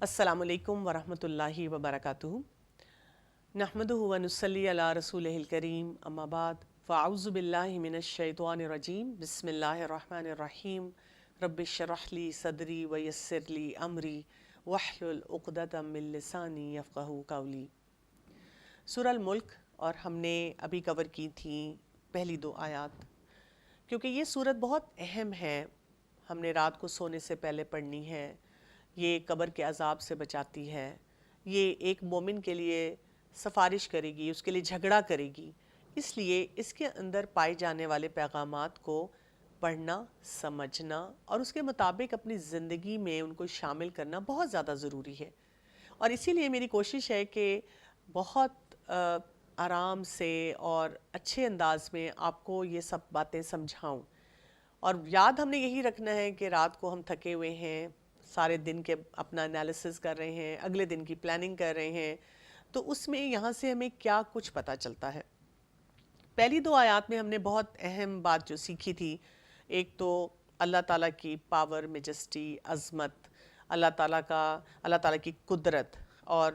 السلام علیکم ورحمۃ اللہ وبرکاتہ نحمدہ ونصلی علی رسولہ الکریم اما بعد فاعوذ باللہ من الشیطان الرجیم بسم اللہ الرحمن الرحیم رب اشرح لی صدری ویسر لی امری واحلل عقدۃ من لسانی یفقہوا قولی۔ سورہ الملک، اور ہم نے ابھی کور کی تھیں پہلی 2 آیات، کیونکہ یہ سورت بہت اہم ہے، ہم نے رات کو سونے سے پہلے پڑھنی ہے۔ یہ قبر کے عذاب سے بچاتی ہے، یہ ایک مومن کے لیے سفارش کرے گی، اس کے لیے جھگڑا کرے گی، اس لیے اس کے اندر پائے جانے والے پیغامات کو پڑھنا، سمجھنا اور اس کے مطابق اپنی زندگی میں ان کو شامل کرنا بہت زیادہ ضروری ہے۔ اور اسی لیے میری کوشش ہے کہ بہت آرام سے اور اچھے انداز میں آپ کو یہ سب باتیں سمجھاؤں۔ اور یاد ہم نے یہی رکھنا ہے کہ رات کو ہم تھکے ہوئے ہیں، سارے دن کے اپنا انالیسس کر رہے ہیں، اگلے دن کی پلاننگ کر رہے ہیں، تو اس میں یہاں سے ہمیں کیا کچھ پتہ چلتا ہے۔ پہلی 2 آیات میں ہم نے بہت اہم بات جو سیکھی تھی، ایک تو اللہ تعالیٰ کی پاور، میجسٹی، عظمت، اللہ تعالیٰ کی قدرت، اور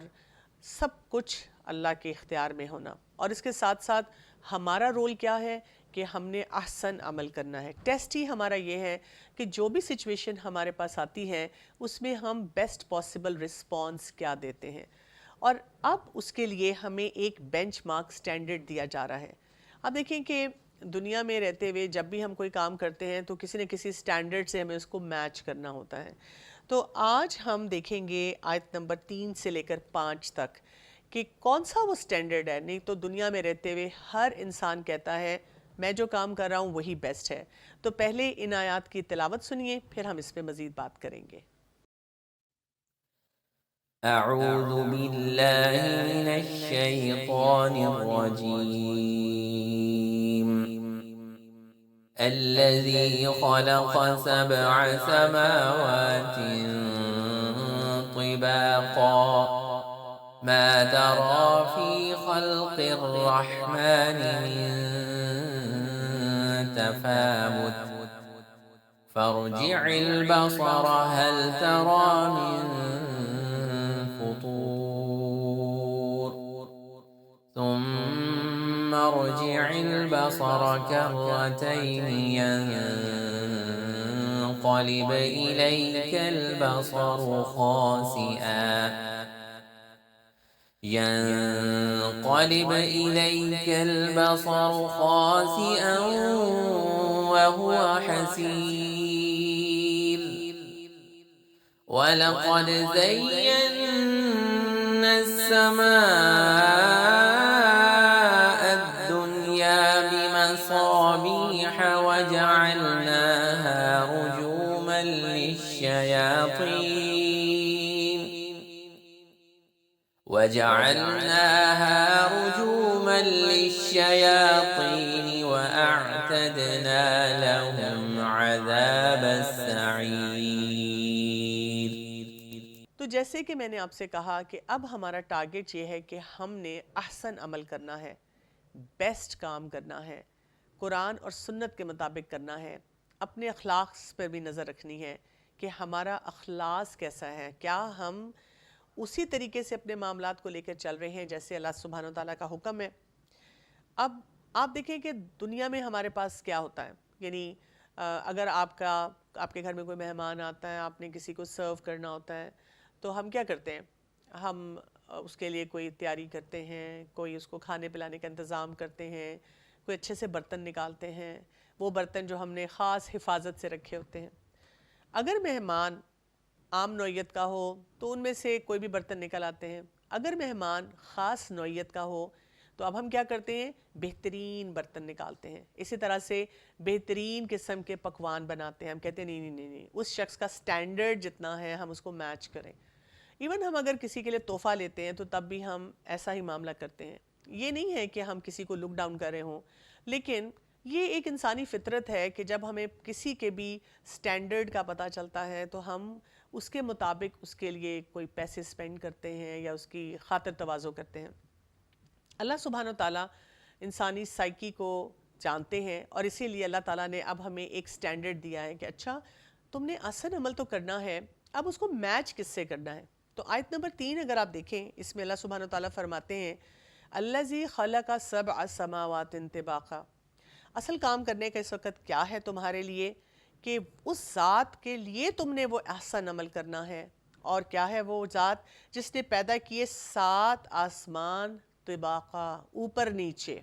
سب کچھ اللہ کے اختیار میں ہونا، اور اس کے ساتھ ساتھ ہمارا رول کیا ہے کہ ہم نے احسن عمل کرنا ہے۔ ٹیسٹ ہی ہمارا یہ ہے کہ جو بھی سچویشن ہمارے پاس آتی ہے اس میں ہم بیسٹ پاسبل رسپانس کیا دیتے ہیں، اور اب اس کے لیے ہمیں ایک بینچ مارک سٹینڈرڈ دیا جا رہا ہے۔ اب دیکھیں کہ دنیا میں رہتے ہوئے جب بھی ہم کوئی کام کرتے ہیں تو کسی نہ کسی سٹینڈرڈ سے ہمیں اس کو میچ کرنا ہوتا ہے۔ تو آج ہم دیکھیں گے آیت نمبر 3 سے لے کر 5 تک کہ کون سا وہ سٹینڈرڈ ہے۔ نہیں تو دنیا میں رہتے ہوئے ہر انسان کہتا ہے میں جو کام کر رہا ہوں وہی بیسٹ ہے۔ تو پہلے ان آیات کی تلاوت سنیے، پھر ہم اس پہ مزید بات کریں گے۔ اعوذ باللہ من الشیطان الرجیم الذی خلق 7 سماوات طباقا ما ترى في خلق الرحمن من تفاوت فارجع البصر هل ترى من فطور ثم ارجع البصر كرتين ينقلب إليك البصر خاسئا وهو حسير وَلَقَدْ زَيَّنَّا السَّمَاءَ الدُّنْيَا بِمَصَابِيحَ وَجَعَلْنَاهَا رُجُومًا لِلشَّيَاطِينِ وَأَعْتَدْنَا لَهُمْ عَذَابَ السَّعِيرِ۔ تو جیسے کہ میں نے آپ سے کہا کہ اب ہمارا ٹارگٹ یہ ہے کہ ہم نے احسن عمل کرنا ہے، بیسٹ کام کرنا ہے، قرآن اور سنت کے مطابق کرنا ہے، اپنے اخلاق پر بھی نظر رکھنی ہے کہ ہمارا اخلاص کیسا ہے، کیا ہم اسی طریقے سے اپنے معاملات کو لے کر چل رہے ہیں جیسے اللہ سبحانہ وتعالیٰ کا حکم ہے۔ اب آپ دیکھیں کہ دنیا میں ہمارے پاس کیا ہوتا ہے، یعنی اگر آپ کے گھر میں کوئی مہمان آتا ہے، آپ نے کسی کو سرو کرنا ہوتا ہے، تو ہم کیا کرتے ہیں؟ ہم اس کے لیے کوئی تیاری کرتے ہیں، کوئی اس کو کھانے پلانے کا انتظام کرتے ہیں، کوئی اچھے سے برتن نکالتے ہیں، وہ برتن جو ہم نے خاص حفاظت سے رکھے ہوتے ہیں۔ اگر مہمان عام نوعیت کا ہو تو ان میں سے کوئی بھی برتن نکل آتے ہیں، اگر مہمان خاص نوعیت کا ہو تو اب ہم کیا کرتے ہیں؟ بہترین برتن نکالتے ہیں، اسی طرح سے بہترین قسم کے پکوان بناتے ہیں۔ ہم کہتے ہیں نہیں، اس شخص کا سٹینڈرڈ جتنا ہے ہم اس کو میچ کریں۔ ایون ہم اگر کسی کے لیے تحفہ لیتے ہیں تو تب بھی ہم ایسا ہی معاملہ کرتے ہیں۔ یہ نہیں ہے کہ ہم کسی کو لک ڈاؤن کر رہے ہوں، لیکن یہ ایک انسانی فطرت ہے کہ جب ہمیں کسی کے بھی سٹینڈرڈ کا پتہ چلتا ہے تو ہم اس کے مطابق اس کے لیے کوئی پیسے سپینڈ کرتے ہیں یا اس کی خاطر تواضع کرتے ہیں۔ اللہ سبحانہ وتعالیٰ انسانی سائیکی کو جانتے ہیں، اور اسی لیے اللہ تعالیٰ نے اب ہمیں ایک سٹینڈرڈ دیا ہے کہ اچھا تم نے احسن عمل تو کرنا ہے، اب اس کو میچ کس سے کرنا ہے؟ تو آیت نمبر 3 اگر آپ دیکھیں، اس میں اللہ سبحانہ وتعالیٰ فرماتے ہیں الذی خلق سبع سماوات طباقا، اصل کام کرنے کا اس وقت کیا ہے تمہارے لیے کہ اس ذات کے لیے تم نے وہ احسن عمل کرنا ہے. اور کیا ہے وہ ذات؟ جس نے پیدا کیے 7 آسمان طباقا، اوپر نیچے.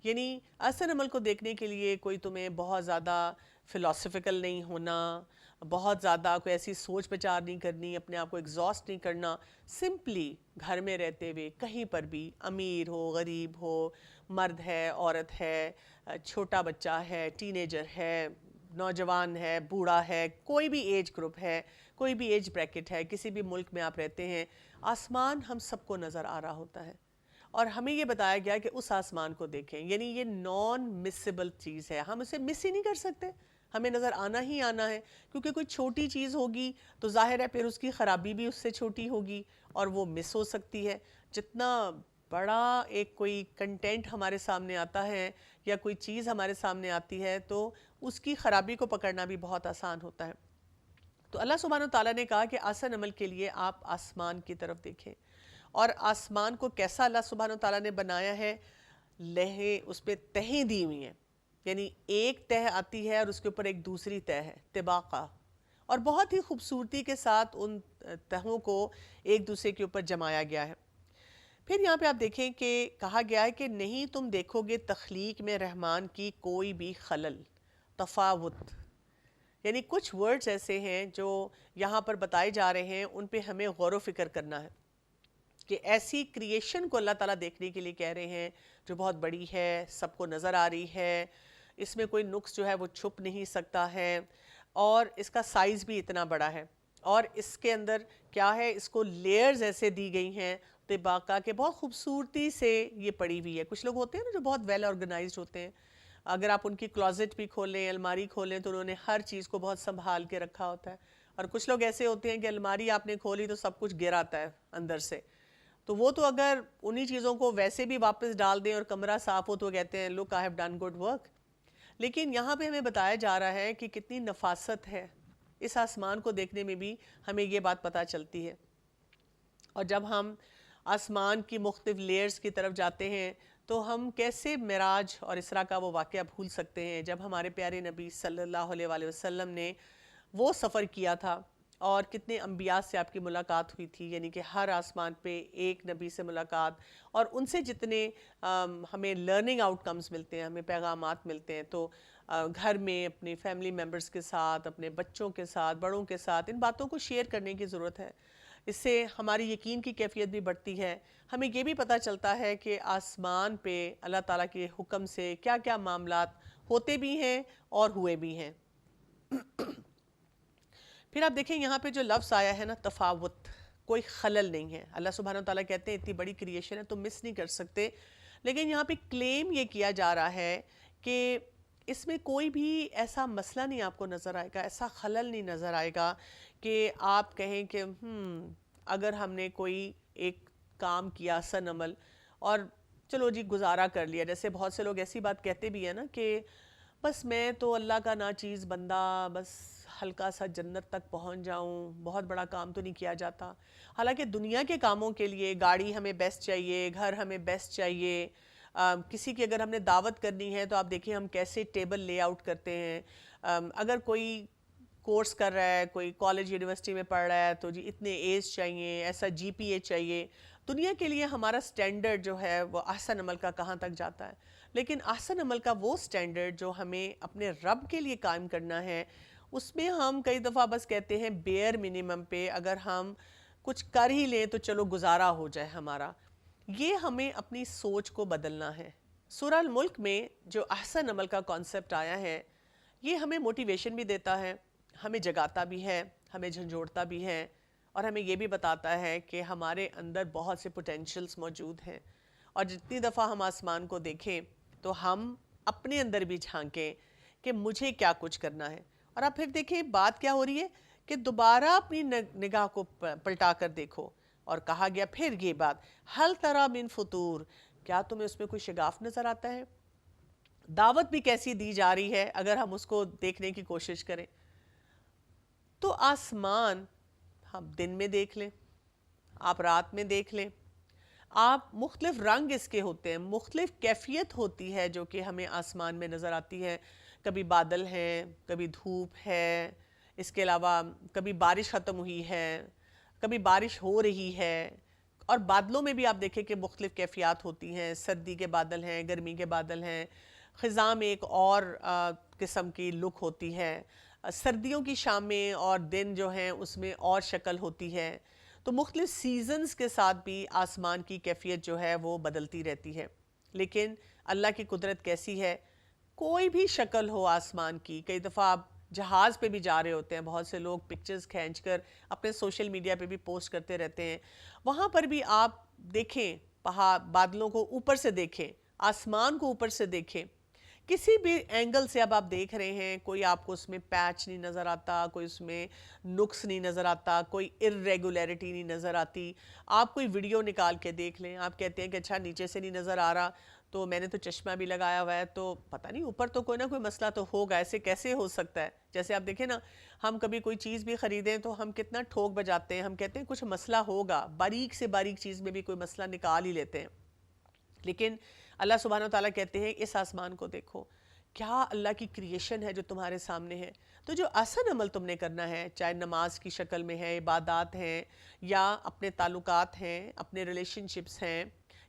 یعنی احسن عمل کو دیکھنے کے لیے کوئی تمہیں بہت زیادہ فلاسفیکل نہیں ہونا، بہت زیادہ کوئی ایسی سوچ بچار نہیں کرنی، اپنے آپ کو ایگزاسٹ نہیں کرنا. سمپلی گھر میں رہتے ہوئے کہیں پر بھی، امیر ہو غریب ہو، مرد ہے عورت ہے، چھوٹا بچہ ہے ٹین ایجر ہے، نوجوان ہے بوڑھا ہے، کوئی بھی ایج گروپ ہے، کوئی بھی ایج بریکٹ ہے، کسی بھی ملک میں آپ رہتے ہیں، آسمان ہم سب کو نظر آ رہا ہوتا ہے. اور ہمیں یہ بتایا گیا کہ اس آسمان کو دیکھیں، یعنی یہ نان مسیبل چیز ہے، ہم اسے مس ہی نہیں کر سکتے، ہمیں نظر آنا ہی آنا ہے. کیونکہ کوئی چھوٹی چیز ہوگی تو ظاہر ہے پھر اس کی خرابی بھی اس سے چھوٹی ہوگی اور وہ مس ہو سکتی ہے. جتنا بڑا ایک کوئی کنٹینٹ ہمارے سامنے آتا ہے یا کوئی چیز ہمارے سامنے آتی ہے تو اس کی خرابی کو پکڑنا بھی بہت آسان ہوتا ہے. تو اللہ سبحانہ وتعالیٰ نے کہا کہ آسن عمل کے لیے آپ آسمان کی طرف دیکھیں. اور آسمان کو کیسا اللہ سبحانہ وتعالیٰ نے بنایا ہے؟ لہے اس پہ تہیں دی ہوئی ہیں، یعنی ایک تہ آتی ہے اور اس کے اوپر ایک دوسری تہ ہے طباقہ، اور بہت ہی خوبصورتی کے ساتھ ان تہوں کو ایک دوسرے کے اوپر جمایا گیا ہے. پھر یہاں پہ آپ دیکھیں کہ کہا گیا ہے کہ نہیں تم دیکھو گے تخلیق میں رحمان کی کوئی بھی خلل، تفاوت. یعنی کچھ ورڈز ایسے ہیں جو یہاں پر بتائے جا رہے ہیں، ان پہ ہمیں غور و فکر کرنا ہے کہ ایسی کریشن کو اللہ تعالیٰ دیکھنے کے لیے کہہ رہے ہیں جو بہت بڑی ہے، سب کو نظر آ رہی ہے، اس میں کوئی نقص جو ہے وہ چھپ نہیں سکتا ہے، اور اس کا سائز بھی اتنا بڑا ہے، اور اس کے اندر کیا ہے، اس کو لیئرز ایسے دی گئی ہیں طباقہ کے، بہت خوبصورتی سے یہ پڑی ہوئی ہے. کچھ لوگ ہوتے ہیں نا جو بہت ویل آرگنائزڈ ہوتے ہیں، اگر آپ ان کی کلوزٹ بھی کھولیں، الماری کھولیں تو انہوں نے ہر چیز کو بہت سنبھال کے رکھا ہوتا ہے. اور کچھ لوگ ایسے ہوتے ہیں کہ الماری آپ نے کھولی تو سب کچھ گر آتا ہے اندر سے. تو وہ تو اگر انہی چیزوں کو ویسے بھی واپس ڈال دیں اور کمرہ صاف ہو تو کہتے ہیں look I have done good work. لیکن یہاں پہ ہمیں بتایا جا رہا ہے کہ کتنی نفاست ہے اس آسمان کو دیکھنے میں بھی ہمیں یہ بات پتہ چلتی ہے. اور جب ہم آسمان کی مختلف لیئرز کی طرف جاتے ہیں تو ہم کیسے معراج اور اسراء کا وہ واقعہ بھول سکتے ہیں جب ہمارے پیارے نبی صلی اللہ علیہ وآلہ وسلم نے وہ سفر کیا تھا اور کتنے انبیاء سے آپ کی ملاقات ہوئی تھی. یعنی کہ ہر آسمان پہ ایک نبی سے ملاقات، اور ان سے جتنے ہمیں لرننگ آؤٹ کمز ملتے ہیں، ہمیں پیغامات ملتے ہیں، تو گھر میں اپنے فیملی ممبرز کے ساتھ، اپنے بچوں کے ساتھ، بڑوں کے ساتھ ان باتوں کو شیئر کرنے کی ضرورت ہے. اس سے ہماری یقین کی کیفیت بھی بڑھتی ہے. ہمیں یہ بھی پتہ چلتا ہے کہ آسمان پہ اللہ تعالیٰ کے حکم سے کیا کیا معاملات ہوتے بھی ہیں اور ہوئے بھی ہیں. پھر آپ دیکھیں یہاں پہ جو لفظ آیا ہے نا تفاوت، کوئی خلل نہیں ہے. اللہ سبحانہ وتعالیٰ کہتے ہیں اتنی بڑی کریشن ہے تم مس نہیں کر سکتے. لیکن یہاں پہ کلیم یہ کیا جا رہا ہے کہ اس میں کوئی بھی ایسا مسئلہ نہیں آپ کو نظر آئے گا، ایسا خلل نہیں نظر آئے گا کہ آپ کہیں کہ اگر ہم نے کوئی ایک کام کیا سن عمل اور چلو جی گزارا کر لیا. جیسے بہت سے لوگ ایسی بات کہتے بھی ہیں نا کہ بس میں تو اللہ کا ناچیز بندہ، بس ہلکا سا جنت تک پہنچ جاؤں، بہت بڑا کام تو نہیں کیا جاتا. حالانکہ دنیا کے کاموں کے لیے گاڑی ہمیں بیسٹ چاہیے، گھر ہمیں بیسٹ چاہیے. کسی کی اگر ہم نے دعوت کرنی ہے تو آپ دیکھیں ہم کیسے ٹیبل لے آؤٹ کرتے ہیں. اگر کوئی کورس کر رہا ہے، کوئی کالج یونیورسٹی میں پڑھ رہا ہے تو جی اتنے ایز چاہیے، ایسا جی پی اے چاہیے. دنیا کے لیے ہمارا سٹینڈرڈ جو ہے وہ احسن عمل کا کہاں تک جاتا ہے. لیکن احسن عمل کا وہ سٹینڈرڈ جو ہمیں اپنے رب کے لیے قائم کرنا ہے، اس میں ہم کئی دفعہ بس کہتے ہیں بیئر منیمم پہ اگر ہم کچھ کر ہی لیں تو چلو گزارا ہو جائے ہمارا. یہ ہمیں اپنی سوچ کو بدلنا ہے. سورہ الملک میں جو احسن عمل کا کانسیپٹ آیا ہے یہ ہمیں موٹیویشن بھی دیتا ہے، ہمیں جگاتا بھی ہے، ہمیں جھنجھوڑتا بھی ہے، اور ہمیں یہ بھی بتاتا ہے کہ ہمارے اندر بہت سے پوٹینشلز موجود ہیں. اور جتنی دفعہ ہم آسمان کو دیکھیں تو ہم اپنے اندر بھی جھانکیں کہ مجھے کیا کچھ کرنا ہے. اور آپ پھر دیکھیں بات کیا ہو رہی ہے کہ دوبارہ اپنی نگاہ کو پلٹا کر دیکھو. اور کہا گیا پھر یہ بات ہل تری من فطور، کیا تمہیں اس میں کوئی شگاف نظر آتا ہے؟ دعوت بھی کیسی دی جا رہی ہے اگر ہم اس کو دیکھنے کی کوشش کریں. تو آسمان آپ دن میں دیکھ لیں، آپ رات میں دیکھ لیں، آپ مختلف رنگ اس کے ہوتے ہیں، مختلف کیفیت ہوتی ہے جو کہ ہمیں آسمان میں نظر آتی ہے. کبھی بادل ہیں، کبھی دھوپ ہے، اس کے علاوہ کبھی بارش ختم ہوئی ہے، کبھی بارش ہو رہی ہے. اور بادلوں میں بھی آپ دیکھیں کہ مختلف کیفیات ہوتی ہیں، سردی کے بادل ہیں، گرمی کے بادل ہیں، خزاں میں ایک اور قسم کی لک ہوتی ہے، سردیوں کی شامیں اور دن جو ہیں اس میں اور شکل ہوتی ہے. تو مختلف سیزنز کے ساتھ بھی آسمان کی کیفیت جو ہے وہ بدلتی رہتی ہے. لیکن اللہ کی قدرت کیسی ہے، کوئی بھی شکل ہو آسمان کی. کئی دفعہ آپ جہاز پہ بھی جا رہے ہوتے ہیں، بہت سے لوگ پکچرز کھینچ کر اپنے سوشل میڈیا پہ بھی پوسٹ کرتے رہتے ہیں، وہاں پر بھی آپ دیکھیں بادلوں کو اوپر سے دیکھیں، آسمان کو اوپر سے دیکھیں، کسی بھی اینگل سے اب آپ دیکھ رہے ہیں، کوئی آپ کو اس میں پیچ نہیں نظر آتا، کوئی اس میں نقص نہیں نظر آتا، کوئی irregularity نہیں نظر آتی. آپ کوئی ویڈیو نکال کے دیکھ لیں، آپ کہتے ہیں کہ اچھا نیچے سے نہیں نظر آ رہا، تو میں نے تو چشمہ بھی لگایا ہوا ہے، تو پتہ نہیں اوپر تو کوئی نہ کوئی مسئلہ تو ہوگا، ایسے کیسے ہو سکتا ہے. جیسے آپ دیکھیں نا، ہم کبھی کوئی چیز بھی خریدیں تو ہم کتنا ٹھوک بجاتے ہیں، ہم کہتے ہیں کچھ مسئلہ ہوگا، باریک سے باریک چیز میں بھی کوئی مسئلہ نکال ہی لیتے ہیں. لیکن اللہ سبحانہ وتعالیٰ کہتے ہیں اس آسمان کو دیکھو، کیا اللہ کی کریشن ہے جو تمہارے سامنے ہے. تو جو آسان عمل تم نے کرنا ہے، چاہے نماز کی شکل میں ہے، عبادات ہیں، یا اپنے تعلقات ہیں، اپنے ریلیشن شپس ہیں،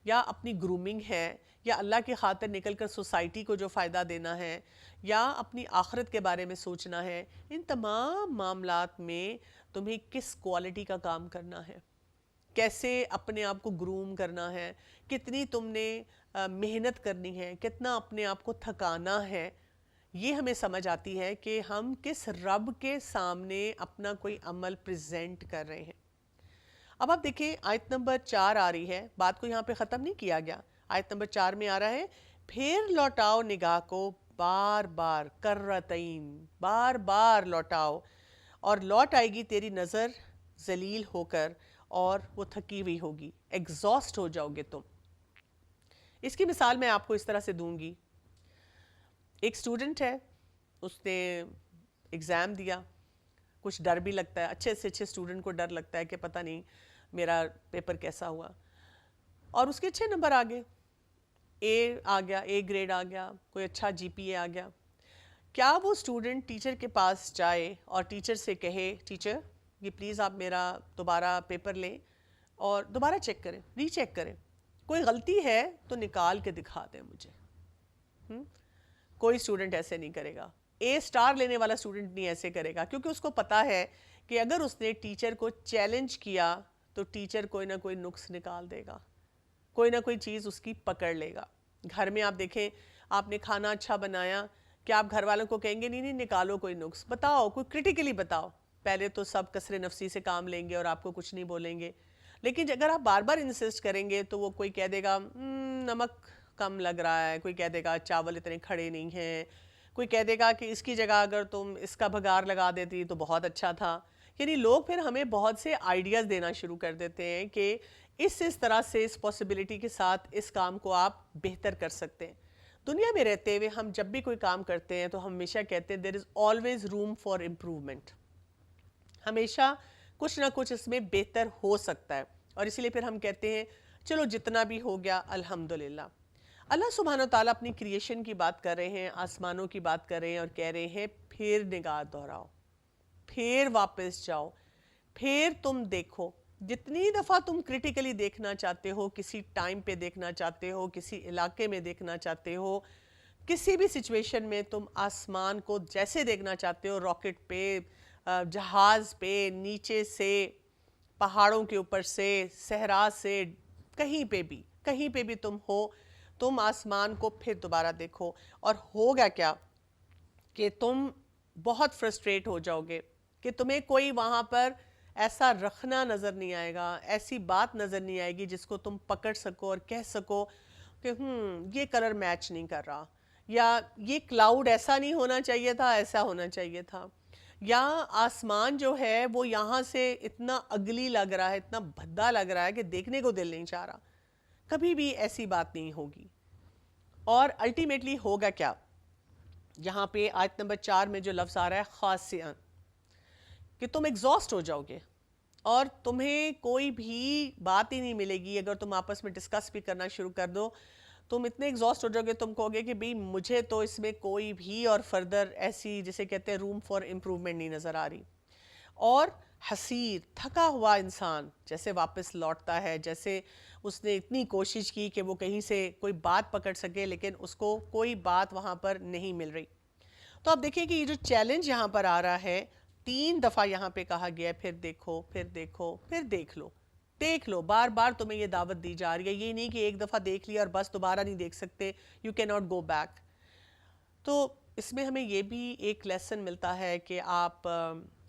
یا اپنی گرومنگ ہے، یا اللہ کی خاطر نکل کر سوسائٹی کو جو فائدہ دینا ہے، یا اپنی آخرت کے بارے میں سوچنا ہے، ان تمام معاملات میں تمہیں کس کوالٹی کا کام کرنا ہے، کیسے اپنے آپ کو گروم کرنا ہے، کتنی تم نے محنت کرنی ہے، کتنا اپنے آپ کو تھکانا ہے. یہ ہمیں سمجھ آتی ہے کہ ہم کس رب کے سامنے اپنا کوئی عمل پریزنٹ کر رہے ہیں. اب آپ دیکھیں آیت نمبر 4 آ رہی ہے، بات کو یہاں پہ ختم نہیں کیا گیا. آیت نمبر 4 میں آ رہا ہے، پھر لوٹاؤ نگاہ کو بار بار، کرتین، بار بار لوٹاؤ، اور لوٹ آئے گی تیری نظر ذلیل ہو کر، اور وہ تھکی ہوئی ہوگی، ایگزاسٹ ہو جاؤ گے تم. اس کی مثال میں آپ کو اس طرح سے دوں گی. ایک اسٹوڈنٹ ہے، اس نے ایگزام دیا، کچھ ڈر بھی لگتا ہے، اچھے سے اچھے اسٹوڈنٹ کو ڈر لگتا ہے کہ پتہ نہیں میرا پیپر کیسا ہوا، اور اس کے اچھے نمبر آ گئے، اے آ گیا، اے گریڈ آ گیا، کوئی اچھا جی پی اے آ گیا. کیا وہ اسٹوڈنٹ ٹیچر کے پاس جائے اور ٹیچر سے کہے ٹیچر یہ پلیز آپ میرا دوبارہ پیپر لیں اور دوبارہ چیک کریں، ری چیک کریں، کوئی غلطی ہے تو نکال کے دکھا دیں مجھے؟ کوئی اسٹوڈنٹ ایسے نہیں کرے گا. اے سٹار لینے والا اسٹوڈنٹ نہیں ایسے کرے گا، کیونکہ اس کو پتا ہے کہ اگر اس نے ٹیچر کو چیلنج کیا تو ٹیچر کوئی نہ کوئی نقص نکال دے گا، کوئی نہ کوئی چیز اس کی پکڑ لے گا. گھر میں آپ دیکھیں، آپ نے کھانا اچھا بنایا، کیا آپ گھر والوں کو کہیں گے نہیں نہیں نکالو کوئی نقص، بتاؤ کوئی کرٹیکلی بتاؤ؟ پہلے تو سب کسر نفسی سے کام لیں گے اور آپ کو کچھ نہیں بولیں گے. لیکن اگر آپ بار بار انسسٹ کریں گے تو وہ کوئی کہہ دے گا نمک کم لگ رہا ہے، کوئی کہہ دے گا چاول اتنے کھڑے نہیں ہیں، کوئی کہہ دے گا کہ اس کی جگہ اگر تم اس کا بھگار لگا دیتی تو بہت اچھا تھا. یعنی لوگ پھر ہمیں بہت سے آئیڈیاز دینا شروع کر دیتے ہیں کہ اس طرح سے اس پاسبلٹی کے ساتھ اس کام کو آپ بہتر کر سکتے ہیں. دنیا میں رہتے ہوئے ہم جب بھی کوئی کام کرتے ہیں تو ہمیشہ کہتے ہیں there is always room for improvement, ہمیشہ کچھ نہ کچھ اس میں بہتر ہو سکتا ہے. اور اسی لیے پھر ہم کہتے ہیں چلو جتنا بھی ہو گیا الحمدللہ. اللہ سبحانہ و تعالیٰ اپنی کریشن کی بات کر رہے ہیں، آسمانوں کی بات کر رہے ہیں، اور کہہ رہے ہیں پھر نگاہ دہراؤ، پھر واپس جاؤ، پھر تم دیکھو. جتنی دفعہ تم کرٹیکلی دیکھنا چاہتے ہو، کسی ٹائم پہ دیکھنا چاہتے ہو، کسی علاقے میں دیکھنا چاہتے ہو، کسی بھی سچویشن میں تم آسمان کو جیسے دیکھنا چاہتے ہو، راکٹ پہ، جہاز پہ، نیچے سے، پہاڑوں کے اوپر سے، صحرا سے، کہیں پہ بھی تم ہو، تم آسمان کو پھر دوبارہ دیکھو. اور ہوگا کیا کہ تم بہت فرسٹریٹ ہو جاؤ گے کہ تمہیں کوئی وہاں پر ایسا رکھنا نظر نہیں آئے گا، ایسی بات نظر نہیں آئے گی جس کو تم پکڑ سکو اور کہہ سکو کہ یہ کلر میچ نہیں کر رہا، یا یہ کلاؤڈ ایسا نہیں ہونا چاہیے تھا، ایسا ہونا چاہیے تھا، یا آسمان جو ہے وہ یہاں سے اتنا اگلی لگ رہا ہے، اتنا بھدا لگ رہا ہے کہ دیکھنے کو دل نہیں چاہ رہا. کبھی بھی ایسی بات نہیں ہوگی. اور الٹیمیٹلی ہوگا کیا؟ یہاں پہ آیت نمبر 4 میں جو لفظ آ رہا ہے خاسئن، کہ تم ایگزاسٹ ہو جاؤ گے. اور تمہیں کوئی بھی بات ہی نہیں ملے گی اگر تم آپس میں ڈسکس بھی کرنا شروع کر دو. تم اتنے ایگزاسٹ ہو جاؤ گے, تم کہو گے کہ بھئی مجھے تو اس میں کوئی بھی اور فردر ایسی جسے کہتے ہیں روم فار امپروومنٹ نہیں نظر آ رہی. اور حسیر, تھکا ہوا انسان جیسے واپس لوٹتا ہے, جیسے اس نے اتنی کوشش کی کہ وہ کہیں سے کوئی بات پکڑ سکے لیکن اس کو کوئی بات وہاں پر نہیں مل رہی. تو آپ دیکھیں کہ یہ جو چیلنج یہاں پر آ رہا ہے, 3 دفعہ یہاں پہ کہا گیا ہے پھر دیکھو, پھر دیکھو, پھر دیکھ لو, بار بار تمہیں یہ دعوت دی جا رہی ہے. یہ نہیں کہ ایک دفعہ دیکھ لیا اور بس دوبارہ نہیں دیکھ سکتے, یو کی ناٹ گو بیک. تو اس میں ہمیں یہ بھی ایک لیسن ملتا ہے کہ آپ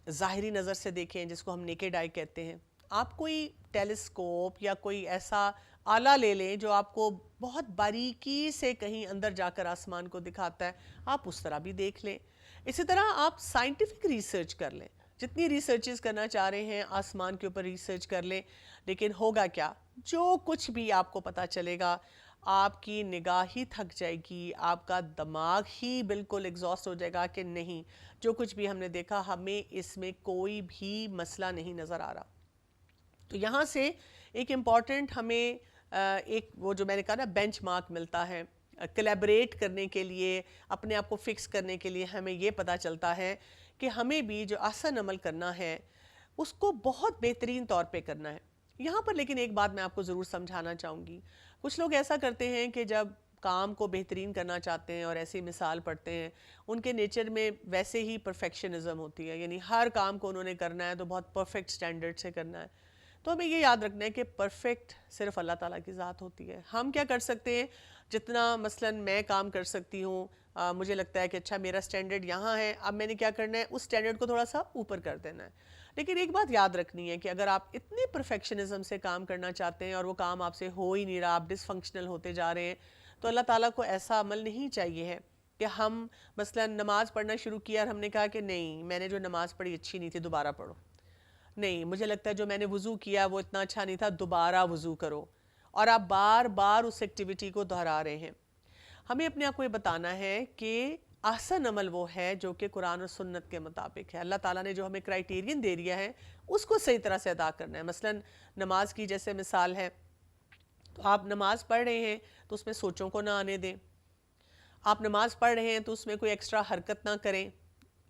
ظاہری نظر سے دیکھیں, جس کو ہم نیکڈ آئی کہتے ہیں. آپ کوئی ٹیلیسکوپ یا کوئی ایسا آلہ لے لیں جو آپ کو بہت باریکی سے کہیں اندر جا کر آسمان کو دکھاتا ہے, آپ اس طرح بھی دیکھ لیں. اسی طرح آپ سائنٹیفک ریسرچ کر لیں, جتنی ریسرچز کرنا چاہ رہے ہیں آسمان کے اوپر ریسرچ کر لیں. لیکن ہوگا کیا, جو کچھ بھی آپ کو پتہ چلے گا آپ کی نگاہ ہی تھک جائے گی, آپ کا دماغ ہی بالکل ایگزاسٹ ہو جائے گا کہ نہیں, جو کچھ بھی ہم نے دیکھا ہمیں اس میں کوئی بھی مسئلہ نہیں نظر آ رہا. تو یہاں سے ایک امپورٹنٹ ہمیں ایک وہ جو میں نے کہا نا بینچ مارک ملتا ہے کلیبریٹ کرنے کے لیے, اپنے آپ کو فکس کرنے کے لیے. ہمیں یہ پتہ چلتا ہے کہ ہمیں بھی جو احسن عمل کرنا ہے اس کو بہت بہترین طور پہ کرنا ہے. یہاں پر لیکن ایک بات میں آپ کو ضرور سمجھانا چاہوں گی. کچھ لوگ ایسا کرتے ہیں کہ جب کام کو بہترین کرنا چاہتے ہیں اور ایسی مثال پڑھتے ہیں, ان کے نیچر میں ویسے ہی پرفیکشنزم ہوتی ہے, یعنی ہر کام کو انہوں نے کرنا ہے تو بہت پرفیکٹ سٹینڈرڈ سے کرنا ہے. تو ہمیں یہ یاد رکھنا ہے کہ پرفیکٹ صرف اللہ تعالیٰ کی ذات ہوتی ہے. ہم کیا کر سکتے ہیں, جتنا مثلاً میں کام کر سکتی ہوں, مجھے لگتا ہے کہ اچھا میرا سٹینڈرڈ یہاں ہے, اب میں نے کیا کرنا ہے اس سٹینڈرڈ کو تھوڑا سا اوپر کر دینا ہے. لیکن ایک بات یاد رکھنی ہے کہ اگر آپ اتنے پرفیکشنزم سے کام کرنا چاہتے ہیں اور وہ کام آپ سے ہو ہی نہیں رہا, آپ ڈس فنکشنل ہوتے جا رہے ہیں, تو اللہ تعالیٰ کو ایسا عمل نہیں چاہیے ہے کہ ہم مثلا نماز پڑھنا شروع کیا اور ہم نے کہا کہ نہیں میں نے جو نماز پڑھی اچھی نہیں تھی, دوبارہ پڑھو. نہیں, مجھے لگتا ہے جو میں نے وضو کیا وہ اتنا اچھا نہیں تھا, دوبارہ وضو کرو. اور آپ بار بار اس ایکٹیویٹی کو دہرا رہے ہیں. ہمیں اپنے آپ کو یہ بتانا ہے کہ احسن عمل وہ ہے جو کہ قرآن اور سنت کے مطابق ہے. اللہ تعالیٰ نے جو ہمیں کرائیٹیرین دے دیا ہے اس کو صحیح طرح سے ادا کرنا ہے. مثلا نماز کی جیسے مثال ہے, تو آپ نماز پڑھ رہے ہیں تو اس میں سوچوں کو نہ آنے دیں. آپ نماز پڑھ رہے ہیں تو اس میں کوئی ایکسٹرا حرکت نہ کریں.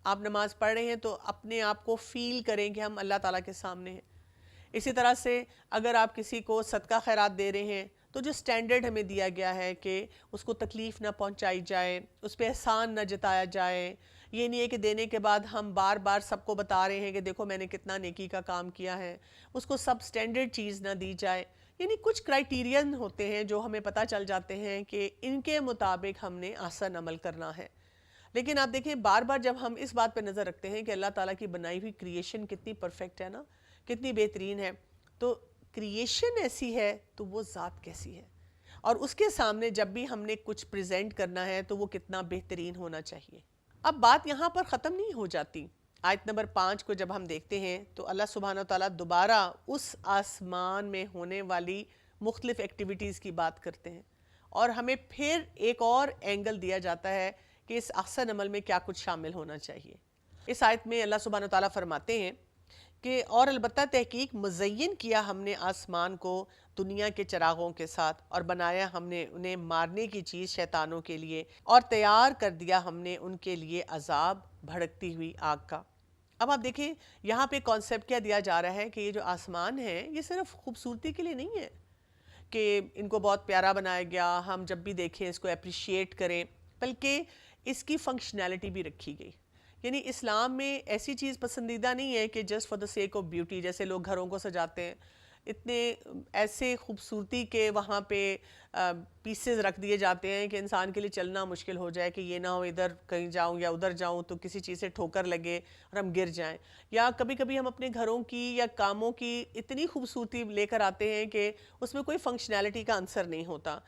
آپ نماز پڑھ رہے ہیں تو اپنے آپ کو فیل کریں کہ ہم اللہ تعالیٰ کے سامنے ہیں. اسی طرح سے اگر آپ کسی کو صدقہ خیرات دے رہے ہیں تو جو سٹینڈرڈ ہمیں دیا گیا ہے کہ اس کو تکلیف نہ پہنچائی جائے, اس پہ احسان نہ جتایا جائے. یہ نہیں ہے کہ دینے کے بعد ہم بار بار سب کو بتا رہے ہیں کہ دیکھو میں نے کتنا نیکی کا کام کیا ہے, اس کو سب سٹینڈرڈ چیز نہ دی جائے. یعنی کچھ کرائیٹیرین ہوتے ہیں جو ہمیں پتہ چل جاتے ہیں کہ ان کے مطابق ہم نے احسن عمل کرنا ہے. لیکن آپ دیکھیں بار بار جب ہم اس بات پہ نظر رکھتے ہیں کہ اللہ تعالیٰ کی بنائی ہوئی کریشن کتنی پرفیکٹ ہے نا, کتنی بہترین ہے, تو کریشن ایسی ہے تو وہ ذات کیسی ہے, اور اس کے سامنے جب بھی ہم نے کچھ پریزنٹ کرنا ہے تو وہ کتنا بہترین ہونا چاہیے. اب بات یہاں پر ختم نہیں ہو جاتی. آیت نمبر 5 کو جب ہم دیکھتے ہیں تو اللہ سبحانہ وتعالیٰ دوبارہ اس آسمان میں ہونے والی مختلف ایکٹیویٹیز کی بات کرتے ہیں, اور ہمیں پھر ایک اور اینگل دیا جاتا ہے کہ اس احسن عمل میں کیا کچھ شامل ہونا چاہیے. اس آیت میں اللہ سبحانہ وتعالیٰ فرماتے ہیں کہ اور البتہ تحقیق مزین کیا ہم نے آسمان کو دنیا کے چراغوں کے ساتھ, اور بنایا ہم نے انہیں مارنے کی چیز شیطانوں کے لیے, اور تیار کر دیا ہم نے ان کے لیے عذاب بھڑکتی ہوئی آگ کا. اب آپ دیکھیں یہاں پہ کانسیپٹ کیا دیا جا رہا ہے کہ یہ جو آسمان ہے یہ صرف خوبصورتی کے لیے نہیں ہے کہ ان کو بہت پیارا بنایا گیا, ہم جب بھی دیکھیں اس کو اپریشیٹ کریں, بلکہ اس کی فنکشنالٹی بھی رکھی گئی. یعنی اسلام میں ایسی چیز پسندیدہ نہیں ہے کہ just for the sake of beauty, جیسے لوگ گھروں کو سجاتے ہیں, اتنے ایسے خوبصورتی کے وہاں پہ پیسز رکھ دیے جاتے ہیں کہ انسان کے لیے چلنا مشکل ہو جائے کہ یہ نہ ہو ادھر کہیں جاؤں یا ادھر جاؤں تو کسی چیز سے ٹھوکر لگے اور ہم گر جائیں. یا کبھی کبھی ہم اپنے گھروں کی یا کاموں کی اتنی خوبصورتی لے کر آتے ہیں کہ اس میں کوئی فنکشنالٹی کا عنصر نہیں ہوتا.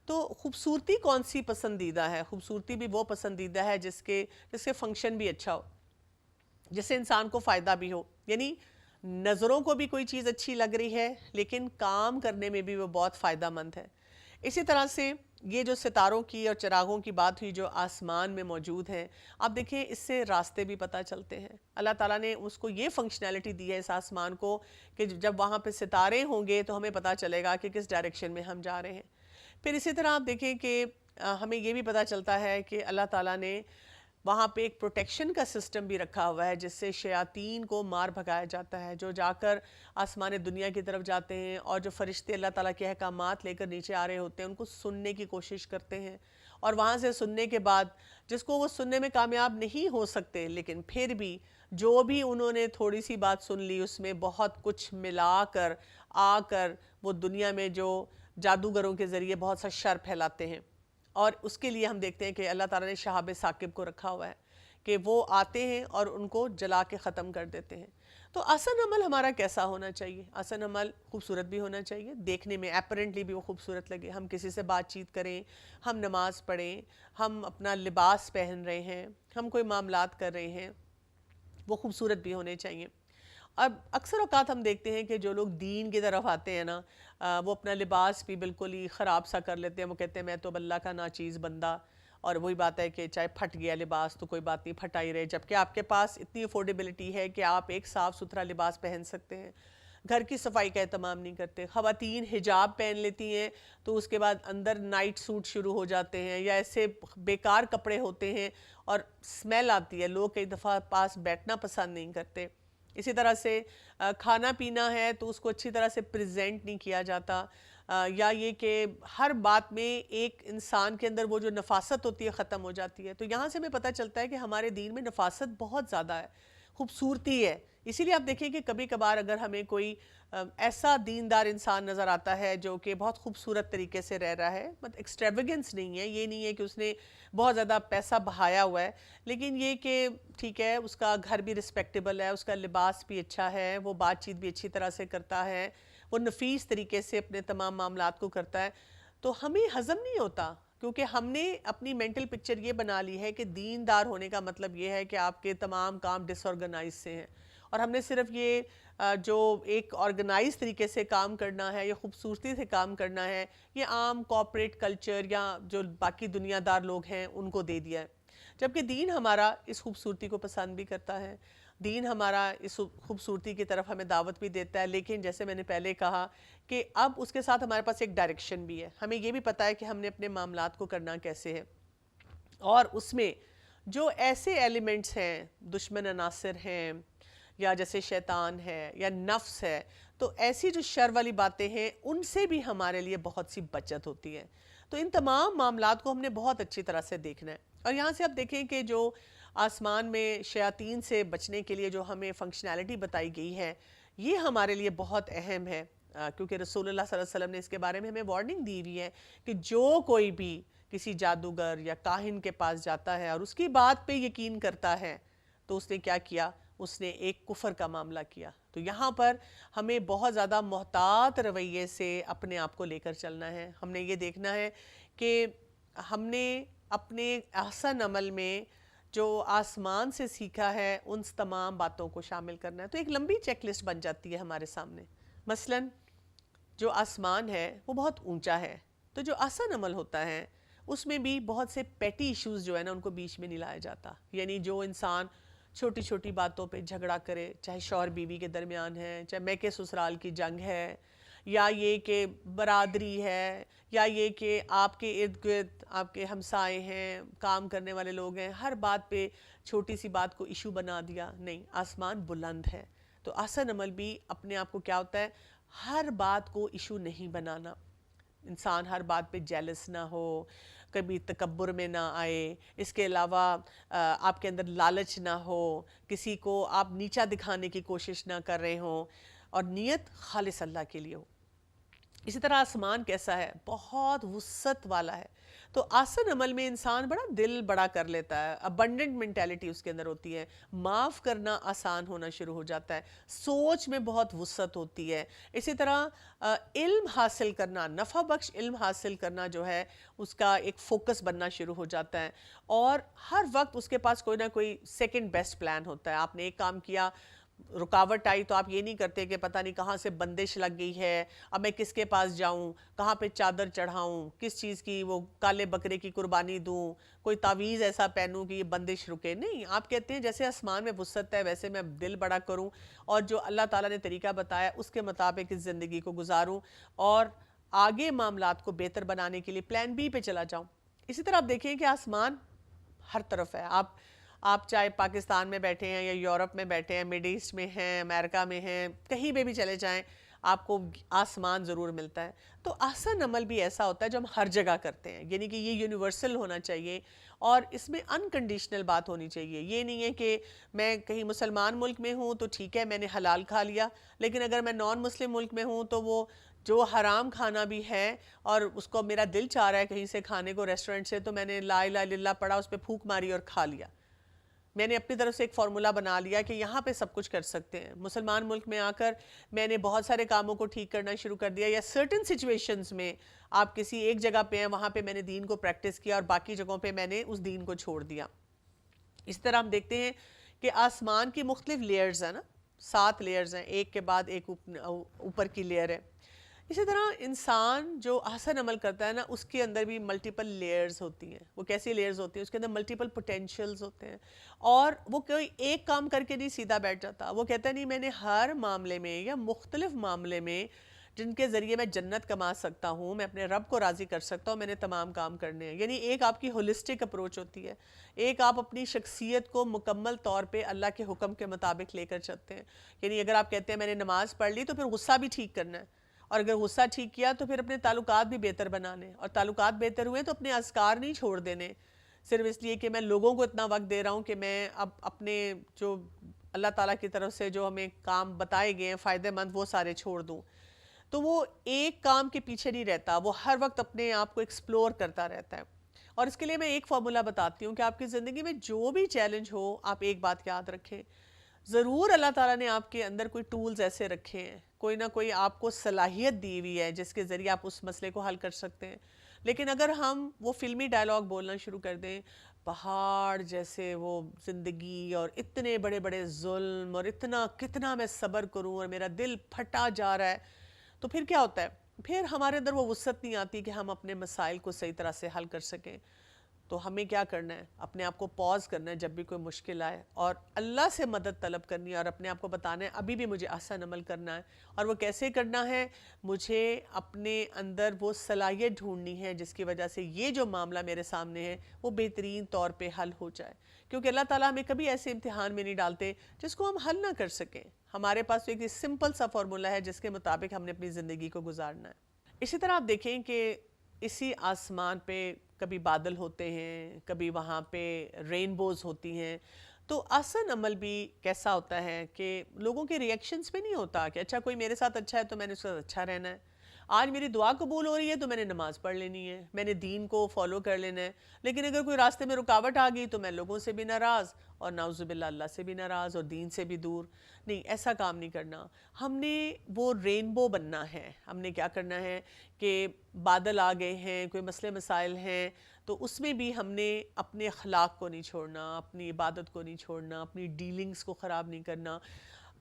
تو خوبصورتی کون سی پسندیدہ ہے؟ خوبصورتی بھی وہ پسندیدہ ہے جس کے فنکشن بھی اچھا ہو, جس سے انسان کو فائدہ بھی ہو. یعنی نظروں کو بھی کوئی چیز اچھی لگ رہی ہے لیکن کام کرنے میں بھی وہ بہت فائدہ مند ہے. اسی طرح سے یہ جو ستاروں کی اور چراغوں کی بات ہوئی جو آسمان میں موجود ہیں، آپ دیکھیں اس سے راستے بھی پتہ چلتے ہیں. اللہ تعالیٰ نے اس کو یہ فنکشنالٹی دی ہے اس آسمان کو کہ جب وہاں پہ ستارے ہوں گے تو ہمیں پتہ چلے گا کہ کس ڈائریکشن میں ہم جا رہے ہیں. پھر اسی طرح آپ دیکھیں کہ ہمیں یہ بھی پتہ چلتا ہے کہ اللہ تعالیٰ نے وہاں پہ ایک پروٹیکشن کا سسٹم بھی رکھا ہوا ہے جس سے شیاطین کو مار بھگایا جاتا ہے، جو جا کر آسمان دنیا کی طرف جاتے ہیں اور جو فرشتے اللہ تعالیٰ کے احکامات لے کر نیچے آ رہے ہوتے ہیں ان کو سننے کی کوشش کرتے ہیں، اور وہاں سے سننے کے بعد جس کو وہ سننے میں کامیاب نہیں ہو سکتے لیکن پھر بھی جو بھی انہوں نے تھوڑی سی بات سن لی اس میں بہت کچھ ملا کر آ کر وہ دنیا میں جو جادوگروں کے ذریعے بہت سا شر پھیلاتے ہیں. اور اس کے لیے ہم دیکھتے ہیں کہ اللہ تعالیٰ نے شہاب ثاقب کو رکھا ہوا ہے کہ وہ آتے ہیں اور ان کو جلا کے ختم کر دیتے ہیں. تو آسن عمل ہمارا کیسا ہونا چاہیے؟ آسن عمل خوبصورت بھی ہونا چاہیے، دیکھنے میں اپیرنٹلی بھی وہ خوبصورت لگے. ہم کسی سے بات چیت کریں، ہم نماز پڑھیں، ہم اپنا لباس پہن رہے ہیں، ہم کوئی معاملات کر رہے ہیں، وہ خوبصورت بھی ہونے چاہیے. اب اکثر اوقات ہم دیکھتے ہیں کہ جو لوگ دین کی طرف آتے ہیں نا وہ اپنا لباس بھی بالکل ہی خراب سا کر لیتے ہیں. وہ کہتے ہیں میں تو اب اللہ کا ناچیز بندہ، اور وہی بات ہے کہ چاہے پھٹ گیا لباس تو کوئی بات نہیں، پھٹا ہی رہے، جبکہ آپ کے پاس اتنی افورڈیبلٹی ہے کہ آپ ایک صاف ستھرا لباس پہن سکتے ہیں. گھر کی صفائی کا اہتمام نہیں کرتے. خواتین حجاب پہن لیتی ہیں تو اس کے بعد اندر نائٹ سوٹ شروع ہو جاتے ہیں یا ایسے بیکار کپڑے ہوتے ہیں اور اسمیل آتی ہے، لوگ کئی دفعہ پاس بیٹھنا پسند نہیں کرتے. اسی طرح سے کھانا پینا ہے تو اس کو اچھی طرح سے پریزنٹ نہیں کیا جاتا، یا یہ کہ ہر بات میں ایک انسان کے اندر وہ جو نفاست ہوتی ہے ختم ہو جاتی ہے. تو یہاں سے ہمیں پتہ چلتا ہے کہ ہمارے دین میں نفاست بہت زیادہ ہے، خوبصورتی ہے. اسی لیے آپ دیکھیں کہ کبھی کبھار اگر ہمیں کوئی ایسا دیندار انسان نظر آتا ہے جو کہ بہت خوبصورت طریقے سے رہ رہا ہے، مطلب ایکسٹریویگنس نہیں ہے، یہ نہیں ہے کہ اس نے بہت زیادہ پیسہ بہایا ہوا ہے، لیکن یہ کہ ٹھیک ہے اس کا گھر بھی رسپیکٹیبل ہے، اس کا لباس بھی اچھا ہے، وہ بات چیت بھی اچھی طرح سے کرتا ہے، وہ نفیس طریقے سے اپنے تمام معاملات کو کرتا ہے، تو ہمیں ہضم نہیں ہوتا. کیونکہ ہم نے اپنی مینٹل پکچر یہ بنا لی ہے کہ دیندار ہونے کا مطلب یہ ہے کہ آپ کے تمام کام ڈس آرگنائز سے ہیں، اور ہم نے صرف یہ جو ایک آرگنائز طریقے سے کام کرنا ہے یا خوبصورتی سے کام کرنا ہے یہ عام کارپوریٹ کلچر یا جو باقی دنیا دار لوگ ہیں ان کو دے دیا ہے. جبکہ دین ہمارا اس خوبصورتی کو پسند بھی کرتا ہے، دین ہمارا اس خوبصورتی کی طرف ہمیں دعوت بھی دیتا ہے، لیکن جیسے میں نے پہلے کہا کہ اب اس کے ساتھ ہمارے پاس ایک ڈائریکشن بھی ہے. ہمیں یہ بھی پتہ ہے کہ ہم نے اپنے معاملات کو کرنا کیسے ہے، اور اس میں جو ایسے ایلیمنٹس ہیں، دشمن عناصر ہیں یا جیسے شیطان ہے یا نفس ہے، تو ایسی جو شر والی باتیں ہیں ان سے بھی ہمارے لیے بہت سی بچت ہوتی ہے. تو ان تمام معاملات کو ہم نے بہت اچھی طرح سے دیکھنا ہے. اور یہاں سے آپ دیکھیں کہ جو آسمان میں شیاطین سے بچنے کے لیے جو ہمیں فنکشنالٹی بتائی گئی ہے یہ ہمارے لیے بہت اہم ہے، کیونکہ رسول اللہ صلی اللہ علیہ وسلم نے اس کے بارے میں ہمیں وارننگ دی ہوئی ہے کہ جو کوئی بھی کسی جادوگر یا کاہن کے پاس جاتا ہے اور اس کی بات پہ یقین کرتا ہے تو اس نے کیا کیا، اس نے ایک کفر کا معاملہ کیا. تو یہاں پر ہمیں بہت زیادہ محتاط رویے سے اپنے آپ کو لے کر چلنا ہے. ہم نے یہ دیکھنا ہے کہ ہم نے اپنے احسن عمل میں جو آسمان سے سیکھا ہے ان تمام باتوں کو شامل کرنا ہے. تو ایک لمبی چیک لسٹ بن جاتی ہے ہمارے سامنے. مثلاً جو آسمان ہے وہ بہت اونچا ہے، تو جو احسن عمل ہوتا ہے اس میں بھی بہت سے پیٹی ایشوز جو ہے نا ان کو بیچ میں نہیں لایا جاتا. یعنی جو انسان چھوٹی چھوٹی باتوں پہ جھگڑا کرے، چاہے شوہر بیوی کے درمیان ہے، چاہے میکے سسرال کی جنگ ہے، یا یہ کہ برادری ہے، یا یہ کہ آپ کے ارد گرد آپ کے ہمسائے ہیں، کام کرنے والے لوگ ہیں، ہر بات پہ چھوٹی سی بات کو ایشو بنا دیا. نہیں، آسمان بلند ہے. تو احسن عمل بھی اپنے آپ کو کیا ہوتا ہے، ہر بات کو ایشو نہیں بنانا. انسان ہر بات پہ جیلس نہ ہو، کبھی تکبر میں نہ آئے، اس کے علاوہ آپ کے اندر لالچ نہ ہو، کسی کو آپ نیچا دکھانے کی کوشش نہ کر رہے ہوں، اور نیت خالص اللہ کے لیے ہو. اسی طرح آسمان کیسا ہے، بہت وسعت والا ہے. تو آسن عمل میں انسان بڑا دل بڑا کر لیتا ہے، ابنڈنٹ مینٹیلٹی اس کے اندر ہوتی ہے، معاف کرنا آسان ہونا شروع ہو جاتا ہے، سوچ میں بہت وسعت ہوتی ہے. اسی طرح علم حاصل کرنا، نفع بخش علم حاصل کرنا جو ہے اس کا ایک فوکس بننا شروع ہو جاتا ہے، اور ہر وقت اس کے پاس کوئی نہ کوئی سیکنڈ بیسٹ پلان ہوتا ہے. آپ نے ایک کام کیا، رکاوٹ آئی تو آپ یہ نہیں کرتے کہ پتہ نہیں کہاں سے بندش لگ گئی ہے، اب میں کس کے پاس جاؤں، کہاں پہ چادر چڑھاؤں، کس چیز کی وہ کالے بکرے کی قربانی دوں، کوئی تعویذ ایسا پہنوں کہ یہ بندش رکے. نہیں، آپ کہتے ہیں جیسے آسمان میں وسعت ہے ویسے میں دل بڑا کروں اور جو اللہ تعالیٰ نے طریقہ بتایا اس کے مطابق اس زندگی کو گزاروں اور آگے معاملات کو بہتر بنانے کے لیے پلان بی پہ چلا جاؤں. اسی طرح آپ دیکھیں کہ آسمان ہر طرف ہے. آپ چاہے پاکستان میں بیٹھے ہیں یا یورپ میں بیٹھے ہیں، مڈ ایسٹ میں ہیں، امریکہ میں ہیں، کہیں پہ بھی چلے جائیں آپ کو آسمان ضرور ملتا ہے. تو احسن عمل بھی ایسا ہوتا ہے جو ہم ہر جگہ کرتے ہیں، یعنی کہ یہ یونیورسل ہونا چاہیے اور اس میں انکنڈیشنل بات ہونی چاہیے. یہ نہیں ہے کہ میں کہیں مسلمان ملک میں ہوں تو ٹھیک ہے میں نے حلال کھا لیا، لیکن اگر میں نان مسلم ملک میں ہوں تو وہ جو حرام کھانا بھی ہے اور اس کو میرا دل چاہ رہا ہے کہیں سے کھانے کو ریسٹورنٹ سے، تو میں نے لا الہ الا اللہ پڑھا، اس پہ پھونک ماری اور کھا لیا. میں نے اپنی طرف سے ایک فارمولا بنا لیا کہ یہاں پہ سب کچھ کر سکتے ہیں. مسلمان ملک میں آ کر میں نے بہت سارے کاموں کو ٹھیک کرنا شروع کر دیا، یا سرٹن سچویشنز میں آپ کسی ایک جگہ پہ ہیں وہاں پہ میں نے دین کو پریکٹس کیا اور باقی جگہوں پہ میں نے اس دین کو چھوڑ دیا. اس طرح ہم دیکھتے ہیں کہ آسمان کی مختلف لیئرز ہیں نا، 7 لیئرز ہیں، ایک کے بعد ایک اوپر کی لیئر ہے. اسی طرح انسان جو احسن عمل کرتا ہے نا اس کے اندر بھی ملٹیپل لیئرز ہوتی ہیں. وہ کیسی لیئرز ہوتی ہیں؟ اس کے اندر ملٹیپل پوٹینشیلز ہوتے ہیں اور وہ کوئی ایک کام کر کے نہیں سیدھا بیٹھ جاتا. وہ کہتا ہے نہیں، میں نے ہر معاملے میں یا مختلف معاملے میں جن کے ذریعے میں جنت کما سکتا ہوں، میں اپنے رب کو راضی کر سکتا ہوں، میں نے تمام کام کرنے ہیں. یعنی ایک آپ کی ہولسٹک اپروچ ہوتی ہے، ایک آپ اپنی شخصیت کو مکمل طور پہ اللہ کے حکم کے مطابق لے کر چلتے ہیں. یعنی اگر آپ کہتے ہیں میں نے نماز پڑھ لی تو پھر غصہ بھی ٹھیک کرنا ہے، اور اگر غصہ ٹھیک کیا تو پھر اپنے تعلقات بھی بہتر بنانے، اور تعلقات بہتر ہوئے تو اپنے اذکار نہیں چھوڑ دینے صرف اس لیے کہ میں لوگوں کو اتنا وقت دے رہا ہوں کہ میں اب اپنے جو اللہ تعالیٰ کی طرف سے جو ہمیں کام بتائے گئے ہیں فائدہ مند وہ سارے چھوڑ دوں. تو وہ ایک کام کے پیچھے نہیں رہتا، وہ ہر وقت اپنے آپ کو ایکسپلور کرتا رہتا ہے. اور اس کے لیے میں ایک فارمولا بتاتی ہوں کہ آپ کی زندگی میں جو بھی چیلنج ہو آپ ایک بات یاد رکھیں، ضرور اللہ تعالیٰ نے آپ کے اندر کوئی ٹولز ایسے رکھے ہیں، کوئی نہ کوئی آپ کو صلاحیت دی ہوئی ہے جس کے ذریعے آپ اس مسئلے کو حل کر سکتے ہیں. لیکن اگر ہم وہ فلمی ڈائلاگ بولنا شروع کر دیں، پہاڑ جیسے وہ زندگی اور اتنے بڑے بڑے ظلم اور اتنا کتنا میں صبر کروں اور میرا دل پھٹا جا رہا ہے، تو پھر کیا ہوتا ہے؟ پھر ہمارے اندر وہ وسعت نہیں آتی کہ ہم اپنے مسائل کو صحیح طرح سے حل کر سکیں. تو ہمیں کیا کرنا ہے؟ اپنے آپ کو پاز کرنا ہے جب بھی کوئی مشکل آئے اور اللہ سے مدد طلب کرنی ہے اور اپنے آپ کو بتانا ہے ابھی بھی مجھے احسن عمل کرنا ہے. اور وہ کیسے کرنا ہے؟ مجھے اپنے اندر وہ صلاحیت ڈھونڈنی ہے جس کی وجہ سے یہ جو معاملہ میرے سامنے ہے وہ بہترین طور پہ حل ہو جائے. کیونکہ اللہ تعالیٰ ہمیں کبھی ایسے امتحان میں نہیں ڈالتے جس کو ہم حل نہ کر سکیں. ہمارے پاس ایک سمپل سا فارمولا ہے جس کے مطابق ہم نے اپنی زندگی کو گزارنا ہے. اسی طرح آپ دیکھیں کہ اسی آسمان پہ کبھی بادل ہوتے ہیں، کبھی وہاں پہ رینبوز ہوتی ہیں. تو احسن عمل بھی کیسا ہوتا ہے کہ لوگوں کے ریئیکشنز پہ نہیں ہوتا کہ اچھا کوئی میرے ساتھ اچھا ہے تو میں نے اس کے ساتھ اچھا رہنا ہے، آج میری دعا قبول ہو رہی ہے تو میں نے نماز پڑھ لینی ہے، میں نے دین کو فالو کر لینا ہے. لیکن اگر کوئی راستے میں رکاوٹ آ گئی تو میں لوگوں سے بھی ناراض اور نعوذ باللہ اللہ سے بھی ناراض اور دین سے بھی دور. نہیں، ایسا کام نہیں کرنا. ہم نے وہ رینبو بننا ہے. ہم نے کیا کرنا ہے کہ بادل آ گئے ہیں، کوئی مسئلے مسائل ہیں، تو اس میں بھی ہم نے اپنے اخلاق کو نہیں چھوڑنا، اپنی عبادت کو نہیں چھوڑنا، اپنی ڈیلنگز کو خراب نہیں کرنا.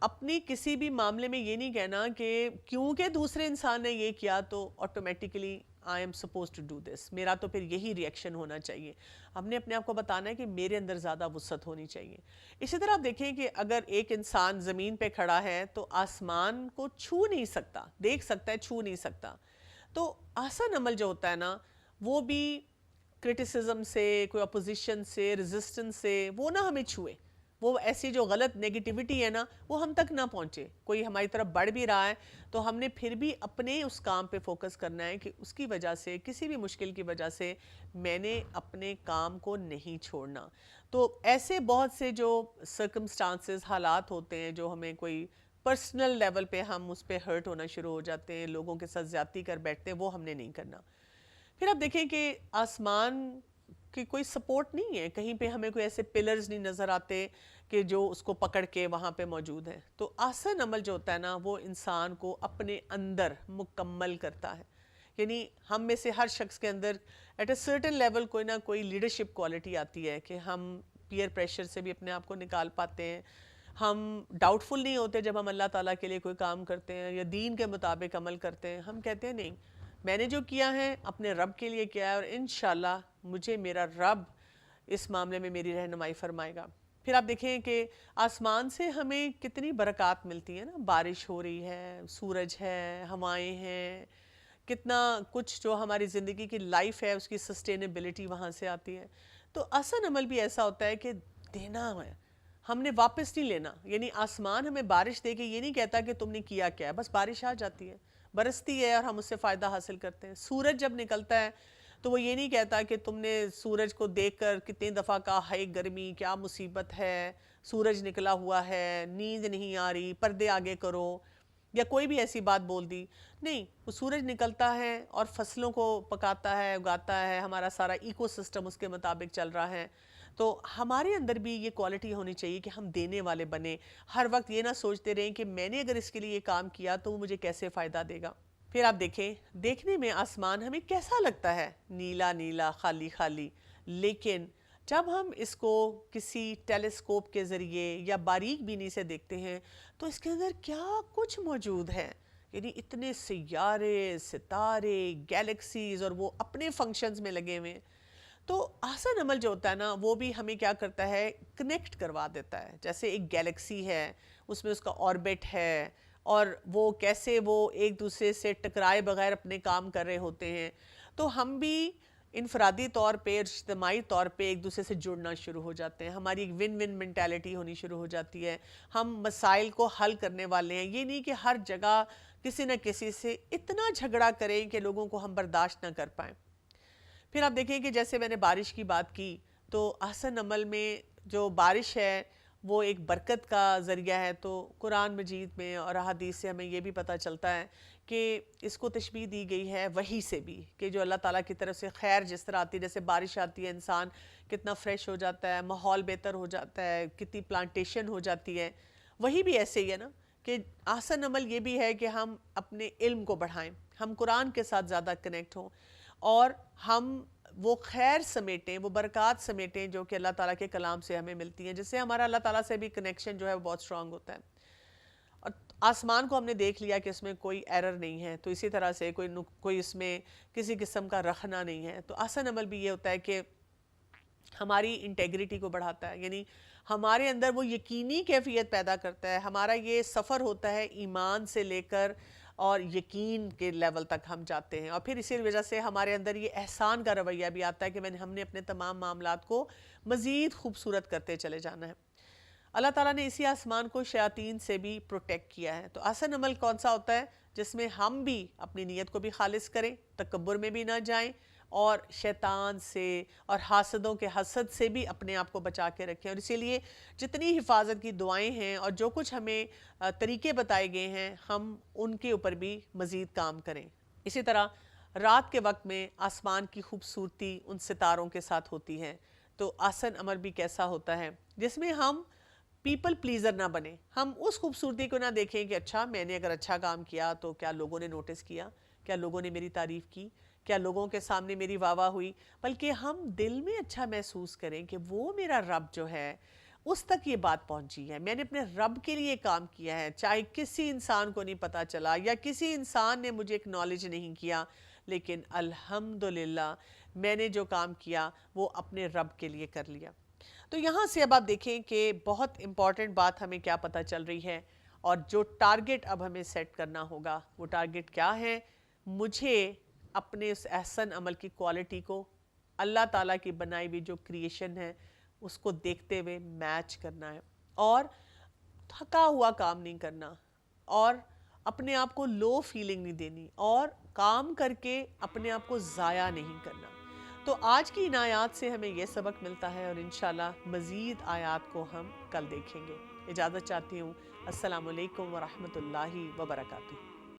اپنی کسی بھی معاملے میں یہ نہیں کہنا کہ کیونکہ دوسرے انسان نے یہ کیا تو automatically I am supposed to do this, میرا تو پھر یہی ریئیکشن ہونا چاہیے. ہم نے اپنے آپ کو بتانا ہے کہ میرے اندر زیادہ وسعت ہونی چاہیے. اسی طرح آپ دیکھیں کہ اگر ایک انسان زمین پہ کھڑا ہے تو آسمان کو چھو نہیں سکتا، دیکھ سکتا ہے، چھو نہیں سکتا. تو احسن عمل جو ہوتا ہے نا وہ بھی کرٹیسزم سے، کوئی اپوزیشن سے، ریزسٹنس سے وہ نہ ہمیں چھوئے. وہ ایسی جو غلط نیگیٹیوٹی ہے نا وہ ہم تک نہ پہنچے. کوئی ہماری طرف بڑھ بھی رہا ہے تو ہم نے پھر بھی اپنے اس کام پہ فوکس کرنا ہے کہ اس کی وجہ سے، کسی بھی مشکل کی وجہ سے میں نے اپنے کام کو نہیں چھوڑنا. تو ایسے بہت سے جو سرکمسٹانسز، حالات ہوتے ہیں جو ہمیں کوئی پرسنل لیول پہ ہم اس پہ ہرٹ ہونا شروع ہو جاتے ہیں، لوگوں کے ساتھ زیادتی کر بیٹھتے ہیں، وہ ہم نے نہیں کرنا. پھر آپ دیکھیں کہ آسمان کی کوئی سپورٹ نہیں ہے، کہیں پہ ہمیں کوئی ایسے پلرز نہیں نظر آتے کہ جو اس کو پکڑ کے وہاں پہ موجود ہیں. تو احسن عمل جو ہوتا ہے نا وہ انسان کو اپنے اندر مکمل کرتا ہے. یعنی ہم میں سے ہر شخص کے اندر ایٹ اے سرٹن لیول کوئی نہ کوئی لیڈرشپ کوالٹی آتی ہے کہ ہم پیئر پریشر سے بھی اپنے آپ کو نکال پاتے ہیں، ہم ڈاؤٹ فل نہیں ہوتے جب ہم اللہ تعالیٰ کے لیے کوئی کام کرتے ہیں یا دین کے مطابق عمل کرتے ہیں. ہم کہتے ہیں نہیں، میں نے جو کیا ہے اپنے رب کے لیے کیا ہے، اور انشاءاللہ مجھے میرا رب اس معاملے میں میری رہنمائی فرمائے گا. پھر آپ دیکھیں کہ آسمان سے ہمیں کتنی برکات ملتی ہیں نا، بارش ہو رہی ہے، سورج ہے، ہوائیں ہیں، کتنا کچھ جو ہماری زندگی کی لائف ہے اس کی سسٹینیبلٹی وہاں سے آتی ہے. تو آسان عمل بھی ایسا ہوتا ہے کہ دینا ہے، ہم نے واپس نہیں لینا. یعنی آسمان ہمیں بارش دے کے یہ نہیں کہتا کہ تم نے کیا کیا ہے، بس بارش آ جاتی ہے، برستی ہے اور ہم اس سے فائدہ حاصل کرتے ہیں. سورج جب نکلتا ہے تو وہ یہ نہیں کہتا کہ تم نے سورج کو دیکھ کر کتنے دفعہ کہا ہائے گرمی کیا مصیبت ہے، سورج نکلا ہوا ہے، نیند نہیں آ رہی، پردے آگے کرو، یا کوئی بھی ایسی بات بول دی. نہیں، وہ سورج نکلتا ہے اور فصلوں کو پکاتا ہے، اگاتا ہے، ہمارا سارا ایکو سسٹم اس کے مطابق چل رہا ہے. تو ہمارے اندر بھی یہ کوالٹی ہونی چاہیے کہ ہم دینے والے بنیں. ہر وقت یہ نہ سوچتے رہیں کہ میں نے اگر اس کے لیے یہ کام کیا تو وہ مجھے کیسے فائدہ دے گا. پھر آپ دیکھیں، دیکھنے میں آسمان ہمیں کیسا لگتا ہے، نیلا نیلا، خالی خالی، لیکن جب ہم اس کو کسی ٹیلیسکوپ کے ذریعے یا باریک بینی سے دیکھتے ہیں تو اس کے اندر کیا کچھ موجود ہے. یعنی اتنے سیارے، ستارے، گیلیکسیز، اور وہ اپنے فنکشنز میں لگے ہوئے ہیں. تو آسان عمل جو ہوتا ہے نا وہ بھی ہمیں کیا کرتا ہے، کنیکٹ کروا دیتا ہے. جیسے ایک گیلیکسی ہے، اس میں اس کا آربٹ ہے، اور وہ کیسے وہ ایک دوسرے سے ٹکرائے بغیر اپنے کام کر رہے ہوتے ہیں. تو ہم بھی انفرادی طور پہ، اجتماعی طور پہ ایک دوسرے سے جڑنا شروع ہو جاتے ہیں. ہماری ایک ون ون مینٹیلٹی ہونی شروع ہو جاتی ہے. ہم مسائل کو حل کرنے والے ہیں. یہ نہیں کہ ہر جگہ کسی نہ کسی سے اتنا جھگڑا کریں کہ لوگوں کو ہم برداشت نہ کر پائیں. پھر آپ دیکھیں کہ جیسے میں نے بارش کی بات کی، تو احسن عمل میں جو بارش ہے وہ ایک برکت کا ذریعہ ہے. تو قرآن مجید میں اور احادیث سے ہمیں یہ بھی پتہ چلتا ہے کہ اس کو تشبیہ دی گئی ہے وحی سے بھی، کہ جو اللہ تعالیٰ کی طرف سے خیر جس طرح آتی ہے، جیسے بارش آتی ہے انسان کتنا فریش ہو جاتا ہے، ماحول بہتر ہو جاتا ہے، کتنی پلانٹیشن ہو جاتی ہے. وہی بھی ایسے ہی ہے نا کہ احسن عمل یہ بھی ہے کہ ہم اپنے علم کو بڑھائیں، ہم قرآن کے ساتھ زیادہ کنیکٹ ہوں، اور ہم وہ خیر سمیٹیں، وہ برکات سمیٹیں جو کہ اللہ تعالیٰ کے کلام سے ہمیں ملتی ہیں، جس سے ہمارا اللہ تعالیٰ سے بھی کنیکشن جو ہے وہ بہت سٹرونگ ہوتا ہے. اور آسمان کو ہم نے دیکھ لیا کہ اس میں کوئی ایرر نہیں ہے، تو اسی طرح سے کوئی اس میں کسی قسم کا رخنا نہیں ہے. تو آسان عمل بھی یہ ہوتا ہے کہ ہماری انٹیگریٹی کو بڑھاتا ہے، یعنی ہمارے اندر وہ یقینی کیفیت پیدا کرتا ہے. ہمارا یہ سفر ہوتا ہے ایمان سے لے کر اور یقین کے لیول تک ہم جاتے ہیں، اور پھر اسی وجہ سے ہمارے اندر یہ احسان کا رویہ بھی آتا ہے کہ ہم نے اپنے تمام معاملات کو مزید خوبصورت کرتے چلے جانا ہے. اللہ تعالیٰ نے اسی آسمان کو شیاطین سے بھی پروٹیکٹ کیا ہے. تو آسان عمل کون سا ہوتا ہے؟ جس میں ہم بھی اپنی نیت کو بھی خالص کریں، تکبر میں بھی نہ جائیں، اور شیطان سے اور حاسدوں کے حسد سے بھی اپنے آپ کو بچا کے رکھیں. اور اسی لیے جتنی حفاظت کی دعائیں ہیں اور جو کچھ ہمیں طریقے بتائے گئے ہیں، ہم ان کے اوپر بھی مزید کام کریں. اسی طرح رات کے وقت میں آسمان کی خوبصورتی ان ستاروں کے ساتھ ہوتی ہے. تو آسان عمل بھی کیسا ہوتا ہے جس میں ہم پیپل پلیزر نہ بنیں. ہم اس خوبصورتی کو نہ دیکھیں کہ اچھا میں نے اگر اچھا کام کیا تو کیا لوگوں نے نوٹس کیا، کیا لوگوں نے میری تعریف کی، کیا لوگوں کے سامنے میری واہ واہ ہوئی. بلکہ ہم دل میں اچھا محسوس کریں کہ وہ میرا رب جو ہے اس تک یہ بات پہنچی ہے، میں نے اپنے رب کے لیے کام کیا ہے، چاہے کسی انسان کو نہیں پتا چلا یا کسی انسان نے مجھے اکنالج نہیں کیا، لیکن الحمدللہ میں نے جو کام کیا وہ اپنے رب کے لیے کر لیا. تو یہاں سے اب آپ دیکھیں کہ بہت امپورٹنٹ بات ہمیں کیا پتہ چل رہی ہے، اور جو ٹارگٹ اب ہمیں سیٹ کرنا ہوگا وہ ٹارگٹ کیا ہے؟ مجھے اپنے اس احسن عمل کی کوالٹی کو اللہ تعالیٰ کی بنائی ہوئی جو کریشن ہے اس کو دیکھتے ہوئے میچ کرنا ہے، اور تھکا ہوا کام نہیں کرنا، اور اپنے آپ کو لو فیلنگ نہیں دینی، اور کام کر کے اپنے آپ کو ضائع نہیں کرنا. تو آج کی ان آیات سے ہمیں یہ سبق ملتا ہے، اور انشاءاللہ مزید آیات کو ہم کل دیکھیں گے. اجازت چاہتی ہوں. السلام علیکم ورحمۃ اللہ وبرکاتہ.